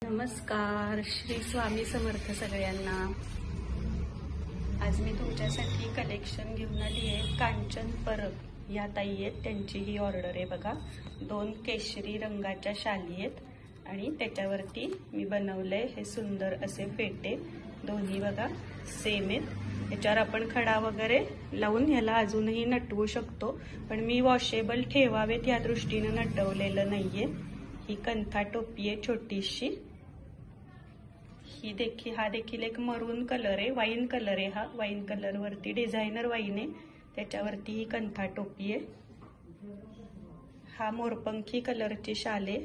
नमस्कार, श्री स्वामी समर्थ सगळ्यांना। आज मी तुमच्यासाठी कलेक्शन घेऊन आली आहे। कांचन परब या ताई आहेत, त्यांची ही ऑर्डर आहे बघा। 2 केशरी रंगाच्या शाली आहेत आणि त्याच्यावरती मी बनवलंय हे सुंदर असे फेटे। दोन्ही बघा सेम आहेत। याच्यावर आपण खडा वगैरे लावून याला अजूनही नटवू शकतो, पण मी वॉशेबल ठेवावेत या दृष्टीने नटवलेलं नाहीये। ही कंथा टोपी आहे छोटीशी। हा देखील एक मरून कलर आहे, वाईन कलर आहे। हा वाईन कलर वरती डिझायनर वाईन आहे, त्याच्यावरती ही कंथा टोपी आहे। हा मोरपंखी कलरची शाल आहे,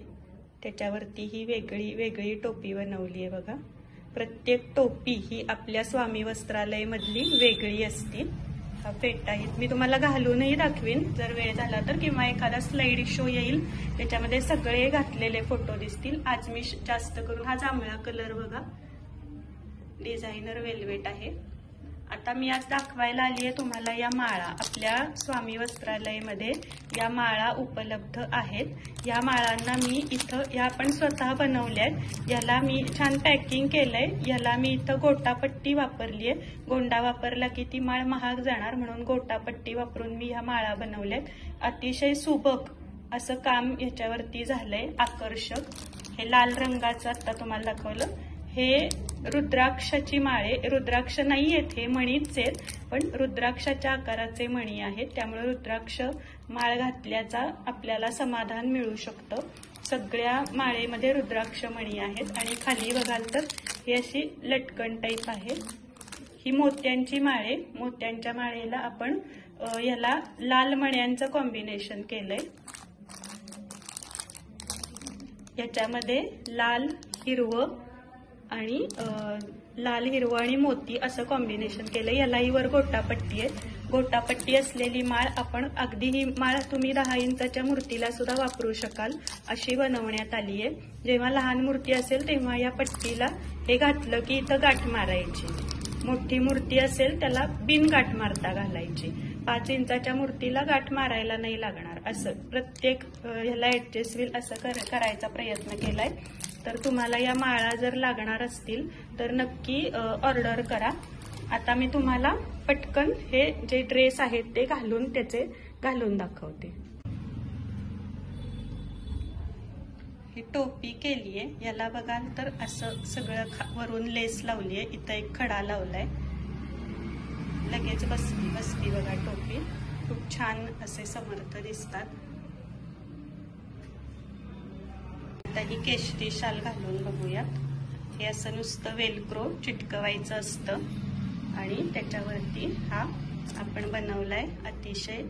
त्याच्यावरती ही वेगळी टोपी बनवली आहे बघा। प्रत्येक टोपी ही आपल्या स्वामी वस्त्रालय मधली वेगळी असते। हा फेटा आहे, मी तुम्हाला घालूनही दाखवीन जर वेळ झाला तर, किंवा एखादा स्लाइड शो येईल त्याच्यामध्ये सगळे घातलेले फोटो दिसतील। आज मी जास्त करून हा जांभळा कलर बघा, डिझायनर वेल्वेट आहे। आता मी आज दाखवायला आली आहे तुम्हाला या माळा। आपल्या स्वामी वस्त्रालयमध्ये या माळा उपलब्ध आहेत। या माळांना मी इथं या आपण स्वतः बनवल्यात। याला मी छान पॅकिंग केलंय। याला मी इथं गोटापट्टी वापरली आहे। गोंडा वापरला की ती माळ महाग जाणार, म्हणून गोटापट्टी वापरून मी ह्या माळा बनवल्यात। अतिशय सुबक असं काम ह्याच्यावरती झालंय, आकर्षक। हे लाल रंगाचं आता तुम्हाला दाखवलं। हे रुद्राक्षाची माळे, रुद्राक्ष नाही आहेत, हे मणीच आहेत, पण रुद्राक्षाच्या आकाराचे मणी आहेत, त्यामुळे रुद्राक्ष माळ घातल्याचा आपल्याला समाधान मिळू शकतं। सगळ्या माळेमध्ये रुद्राक्ष मणी आहेत आणि खाली बघाल तर ही अशी लटकन टाईप आहे। ही मोत्यांची माळे, मोत्यांच्या माळेला आपण याला लाल मण्यांचं कॉम्बिनेशन केलंय। याच्यामध्ये लाल हिरवं आणि मोती असं कॉम्बिनेशन केलंय। यालाही वर गोटापट्टी आहे। गोटापट्टी असलेली माळ आपण अगदी ही माळ तुम्ही 10 इंचाच्या मूर्तीला सुद्धा वापरू शकाल अशी बनवण्यात आली आहे। जेव्हा लहान मूर्ती असेल तेव्हा या पट्टीला हे घातलं की इथं गाठ मारायची। मोठी मूर्ती असेल त्याला बिन गाठ मारता घालायची। 5 इंचाच्या मूर्तीला गाठ मारायला नाही लागणार, असं प्रत्येक ह्याला ऍडजस्ट होईल असं करायचा प्रयत्न केलाय। तर तुम्हाला या माळा जर लागणार असतील तर नक्की ऑर्डर करा। आता मी तुम्हाला पटकन हे जे ड्रेस आहेत ते घालून दाखवते। ही टोपी केलीये, याला बघाल तर असं सगळं वरून लेस लावलीये। इथं एक खडा लावलाय, लगेच बसली बघा टोपी। खूप छान असे समर्थ दिसतात। आता ही केशरी शाल घालून बघूयात। हे असं नुसतं वेलक्रो चिटकवायचं असतं आणि त्याच्यावरती हा आपण बनवलाय अतिशय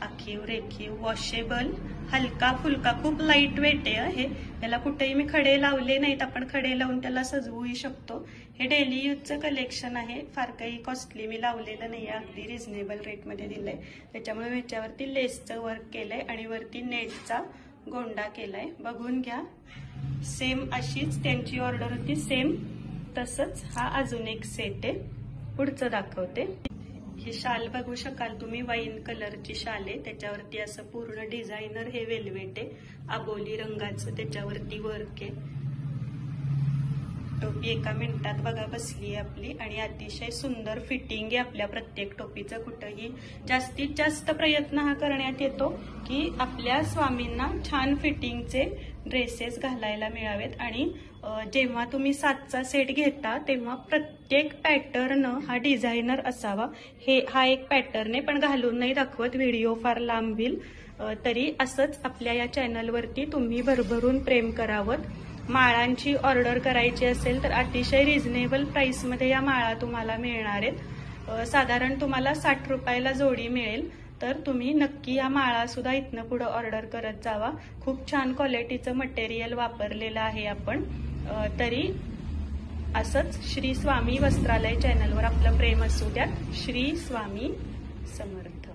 आखीव रेखीव वॉशेबल हलका फुलका, खूप लाईट वेट आहे। हे याला कुठेही मी खडे लावले नाहीत, आपण खडे लावून त्याला सजवूही शकतो। हे डेली यूजचं कलेक्शन आहे, फार काही कॉस्टली मी लावलेलं नाही, अगदी रिझनेबल रेटमध्ये दिलंय। त्याच्यामुळे ह्याच्यावरती लेसचं वर्क केलंय आणि वरती नेटचा गोंडा केलाय, बघून घ्या। सेम अशीच त्यांची ऑर्डर होती, सेम तसंच हा अजून एक सेट आहे। पुढचं दाखवते। ही शाल बघू शकाल तुम्ही, वाईन कलरची शाल आहे, त्याच्यावरती असं पूर्ण डिझायनर हे वेल्वेट आहे, आबोली रंगाचं त्याच्यावरती वर्क आहे। टोपी एका मिनिटात बघा बसली आहे आपली आणि अतिशय सुंदर फिटिंग आहे आपल्या प्रत्येक टोपीचं। कुठंही जास्तीत जास्त प्रयत्न हा करण्यात येतो की आपल्या स्वामींना छान फिटिंगचे ड्रेसेस घालायला मिळावेत। आणि जेव्हा तुम्ही 7चा सेट घेता तेव्हा प्रत्येक पॅटर्न हा डिझायनर असावा। हा एक पॅटर्न आहे, पण घालून नाही दाखवत, व्हिडिओ फार लांब होईल। तरी असंच आपल्या या चॅनलवरती तुम्ही भरभरून प्रेम करावं। माळांची ऑर्डर करायची असेल तर अतिशय रिझनेबल प्राइसमध्ये या माळा तुम्हाला मिळणार आहेत। साधारण तुम्हाला 60 रुपयाला जोडी मिळेल। तर तुम्ही नक्की या माळा सुद्धा इथनं पुढे ऑर्डर करत जावा। खूप छान क्वालिटीचं मटेरियल वापरलेलं आहे आपण। तरी असंच श्री स्वामी वस्त्रालय चॅनलवर आपलं प्रेम असू द्या। श्री स्वामी समर्थ।